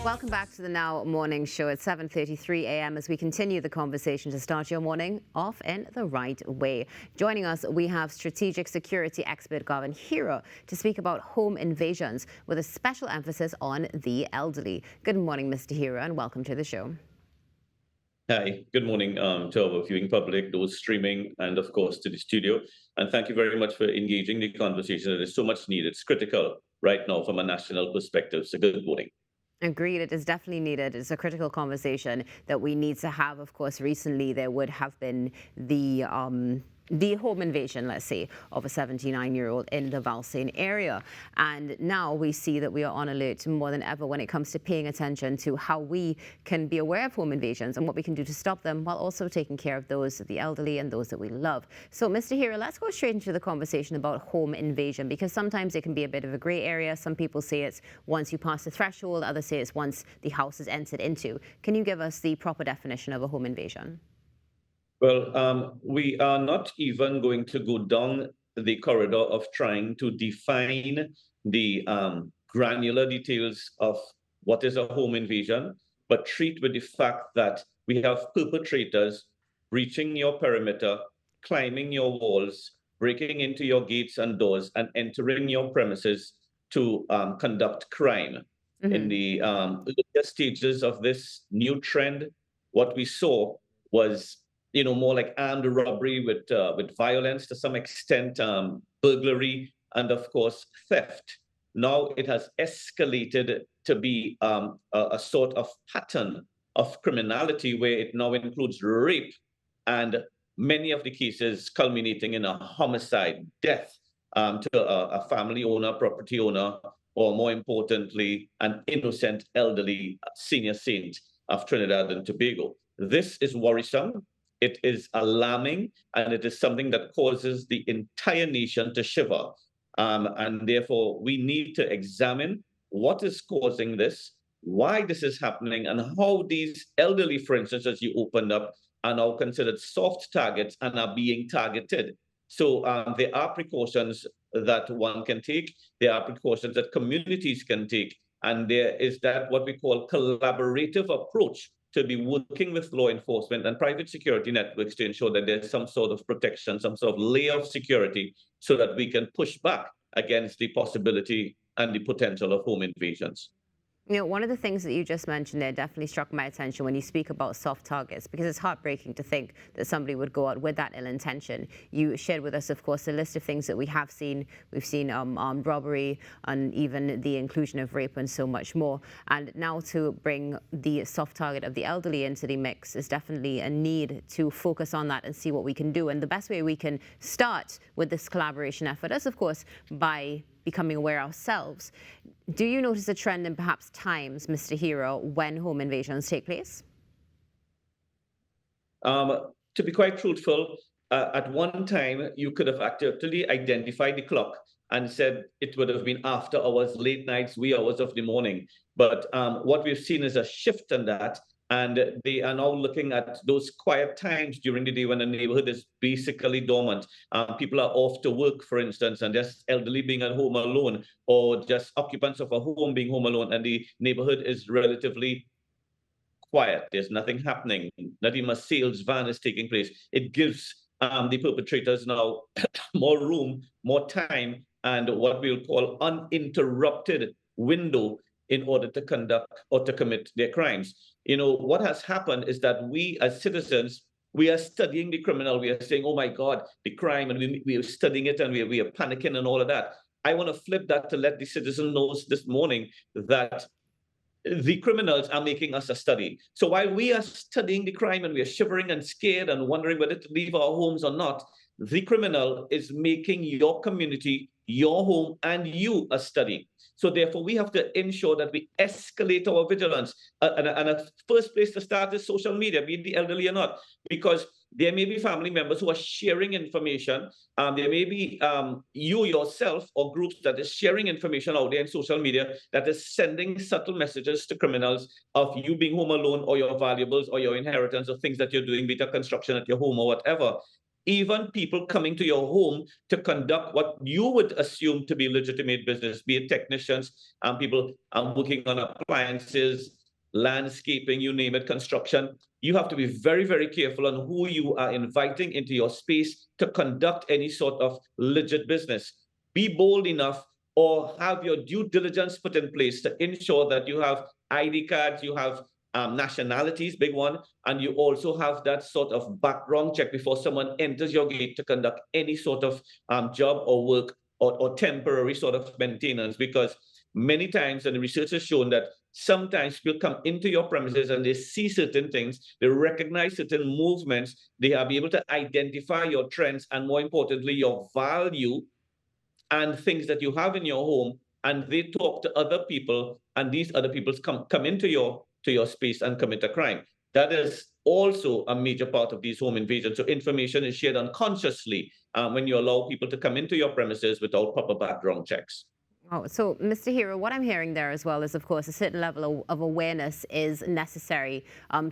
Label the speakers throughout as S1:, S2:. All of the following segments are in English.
S1: Welcome back to the Now Morning Show at 7:33 a.m. as we continue the conversation to start your morning off in the right way. Joining us, we have strategic security expert Garvin Heerah to speak about home invasions with a special emphasis on the elderly. Good morning, Mr. Heerah, and welcome to the show.
S2: Hi, good morning to our viewing public, those streaming, and of course to the studio. And thank you very much for engaging the conversation. It is so much needed. It's critical right now from a national perspective. So good morning.
S1: Agreed. It is definitely needed. It's a critical conversation that we need to have. Of course, recently there would have been the home invasion, let's say, of a 79-year-old in the Valsayn area. And now we see that we are on alert more than ever when it comes to paying attention to how we can be aware of home invasions and what we can do to stop them while also taking care of those, the elderly and those that we love. So, Mr. Heerah, let's go straight into the conversation about home invasion, because sometimes it can be a bit of a gray area. Some people say it's once you pass the threshold, others say it's once the house is entered into. Can you give us the proper definition of a home invasion?
S2: Well, we are not even going to go down the corridor of trying to define the granular details of what is a home invasion, but treat with the fact that we have perpetrators breaching your perimeter, climbing your walls, breaking into your gates and doors, and entering your premises to conduct crime. In the earlier stages of this new trend, what we saw was more like armed robbery with violence to some extent, burglary, and of course theft. Now it has escalated to be a sort of pattern of criminality where it now includes rape and many of the cases culminating in a homicide, death to a family owner, property owner, or more importantly, an innocent elderly senior saint of Trinidad and Tobago. This is worrisome. It is alarming, and it is something that causes the entire nation to shiver. And therefore, we need to examine what is causing this, why this is happening, and how these elderly, for instance, as you opened up, are now considered soft targets and are being targeted. So there are precautions that one can take. There are precautions that communities can take. And there is that what we call collaborative approach to be working with law enforcement and private security networks to ensure that there's some sort of protection, some sort of layer of security so that we can push back against the possibility and the potential of home invasions.
S1: You know, one of the things that you just mentioned there definitely struck my attention when you speak about soft targets, because it's heartbreaking to think that somebody would go out with that ill intention. You shared with us, of course, a list of things that we have seen. We've seen armed robbery and even the inclusion of rape and so much more. And now to bring the soft target of the elderly into the mix is definitely a need to focus on that and see what we can do. And the best way we can start with this collaboration effort is, of course, by becoming aware ourselves. Do you notice a trend in perhaps times, Mr. Heerah, when home invasions take place?
S2: To be quite truthful, at one time, you could have actually identified the clock and said it would have been after hours, late nights, wee hours of the morning. But what we've seen is a shift in that. And they are now looking at those quiet times during the day when the neighborhood is basically dormant. People are off to work, for instance, and just elderly being at home alone, or just occupants of a home being home alone, and the neighborhood is relatively quiet. There's nothing happening. Not even a sales van is taking place. It gives the perpetrators now more room, more time, and what we'll call uninterrupted window in order to conduct or to commit their crimes. What has happened is that we as citizens, we are studying the criminal. We are saying, oh my God, the crime, and we are studying it and we are panicking and all of that. I want to flip that to let the citizen know this morning that the criminals are making us a study. So while we are studying the crime and we are shivering and scared and wondering whether to leave our homes or not, the criminal is making your community, your home, and you a study. So therefore, we have to ensure that we escalate our vigilance. And a first place to start is social media, be it the elderly or not, because there may be family members who are sharing information. There may be you yourself or groups that is sharing information out there in social media that is sending subtle messages to criminals of you being home alone or your valuables or your inheritance or things that you're doing, be it construction at your home or whatever. even people coming to your home to conduct what you would assume to be legitimate business, be it technicians, people working on appliances, landscaping, you name it, construction. You have to be very, very careful on who you are inviting into your space to conduct any sort of legit business. Be bold enough or have your due diligence put in place to ensure that you have ID cards, you have nationalities, big one, and you also have that sort of background check before someone enters your gate to conduct any sort of job or work or temporary sort of maintenance. Because many times, and the research has shown that sometimes people come into your premises and they see certain things, they recognize certain movements, they are able to identify your trends and, more importantly, your value and things that you have in your home, and they talk to other people, and these other people come into your space and commit a crime. That is also a major part of these home invasions. So information is shared unconsciously when you allow people to come into your premises without proper background checks.
S1: Oh, so Mr. Heerah, what I'm hearing there as well is, of course, a certain level of awareness is necessary,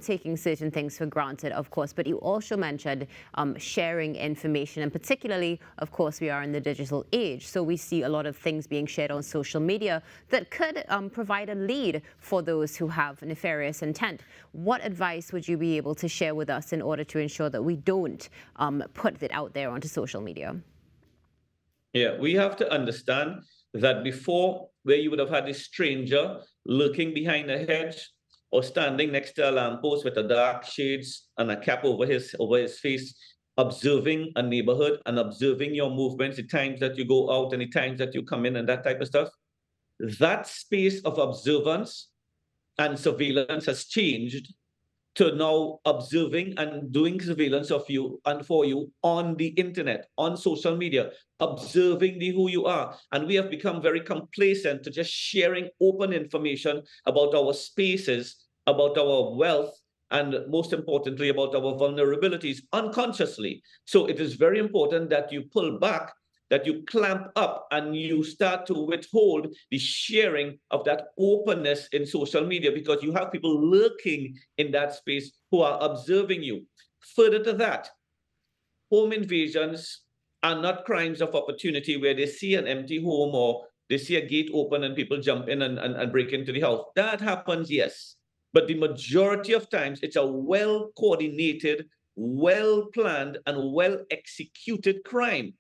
S1: taking certain things for granted, of course. But you also mentioned sharing information, and particularly, of course, we are in the digital age. So we see a lot of things being shared on social media that could provide a lead for those who have nefarious intent. What advice would you be able to share with us in order to ensure that we don't put it out there onto social media?
S2: Yeah, we have to understand that before, where you would have had a stranger lurking behind a hedge or standing next to a lamppost with a dark shades and a cap over his face, observing a neighborhood and observing your movements, the times that you go out and the times that you come in and that type of stuff, that space of observance and surveillance has changed to now observing and doing surveillance of you and for you on the internet, on social media, observing who you are. And we have become very complacent to just sharing open information about our spaces, about our wealth, and most importantly, about our vulnerabilities unconsciously. So it is very important that you pull back, that you clamp up, and you start to withhold the sharing of that openness in social media, because you have people lurking in that space who are observing you. Further to that, home invasions are not crimes of opportunity where they see an empty home or they see a gate open and people jump in and break into the house. That happens, yes. But the majority of times, it's a well-coordinated, well-planned, and well-executed crime.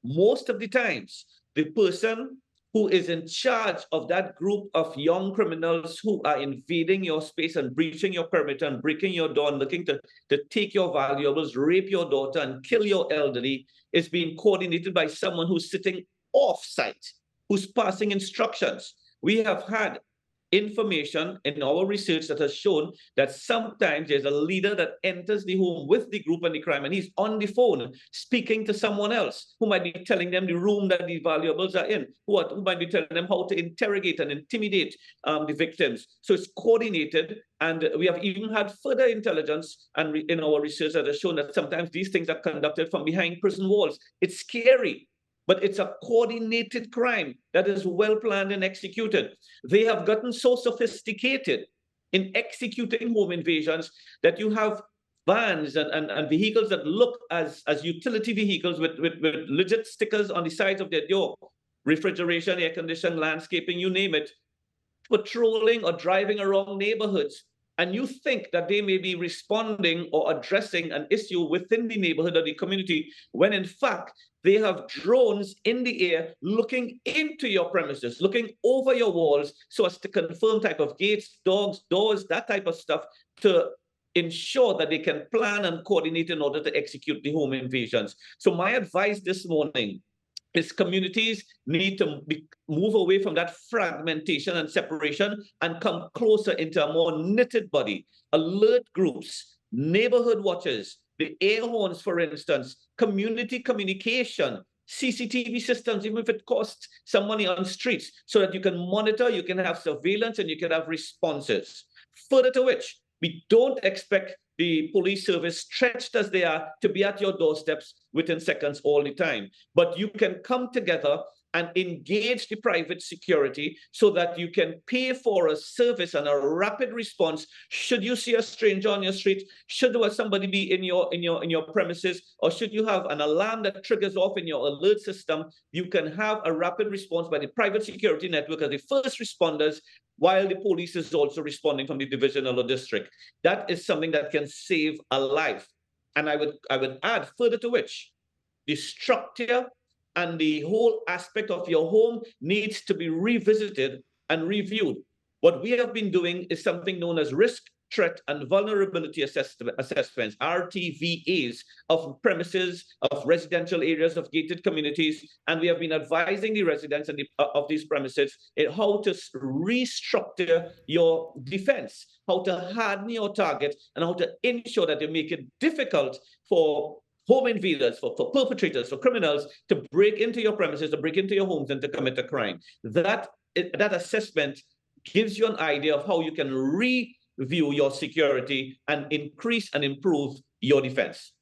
S2: Most of the times, the person who is in charge of that group of young criminals who are invading your space and breaching your perimeter and breaking your door and looking to take your valuables, rape your daughter, and kill your elderly is being coordinated by someone who's sitting off-site, who's passing instructions. We have had information in our research that has shown that sometimes there's a leader that enters the home with the group and the crime, and he's on the phone speaking to someone else who might be telling them the room that the valuables are in, who might be telling them how to interrogate and intimidate the victims. So it's coordinated, and we have even had further intelligence and in our research that has shown that sometimes these things are conducted from behind prison walls. It's scary, but it's a coordinated crime that is well planned and executed. They have gotten so sophisticated in executing home invasions that you have vans and vehicles that look as utility vehicles with legit stickers on the sides of their door, refrigeration, air conditioning, landscaping, you name it, patrolling or driving around neighborhoods. And you think that they may be responding or addressing an issue within the neighborhood or the community, when in fact, they have drones in the air looking into your premises, looking over your walls so as to confirm type of gates, dogs, doors, that type of stuff, to ensure that they can plan and coordinate in order to execute the home invasions. So my advice this morning is communities need to move away from that fragmentation and separation and come closer into a more knitted body. Alert groups, neighborhood watches, the air horns, for instance, community communication, CCTV systems, even if it costs some money on streets, so that you can monitor, you can have surveillance, and you can have responses. Further to which, we don't expect the police service, stretched as they are, to be at your doorsteps within seconds all the time. But you can come together and engage the private security so that you can pay for a service and a rapid response. Should you see a stranger on your street, should somebody be in your premises, or should you have an alarm that triggers off in your alert system, you can have a rapid response by the private security network as the first responders, while the police is also responding from the divisional or district. That is something that can save a life. And I would add further to which, the structure and the whole aspect of your home needs to be revisited and reviewed. What we have been doing is something known as risk, threat, and vulnerability assessments, RTVAs, of premises, of residential areas, of gated communities. And we have been advising the residents of these premises in how to restructure your defense, how to harden your target, and how to ensure that you make it difficult for home invaders, for perpetrators, for criminals to break into your premises, to break into your homes, and to commit a crime. That assessment gives you an idea of how you can review your security and increase and improve your defense.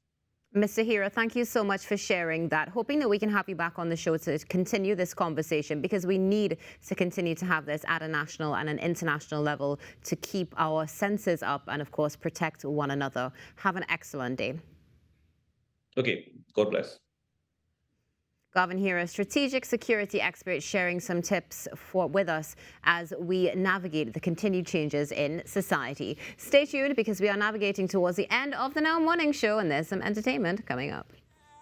S1: Mr. Heerah, thank you so much for sharing that. Hoping that we can have you back on the show to continue this conversation, because we need to continue to have this at a national and an international level to keep our senses up and, of course, protect one another. Have an excellent day.
S2: Okay, God bless.
S1: Garvin Heerah, strategic security expert, sharing some tips with us as we navigate the continued changes in society. Stay tuned, because we are navigating towards the end of the Now Morning Show, and there's some entertainment coming up.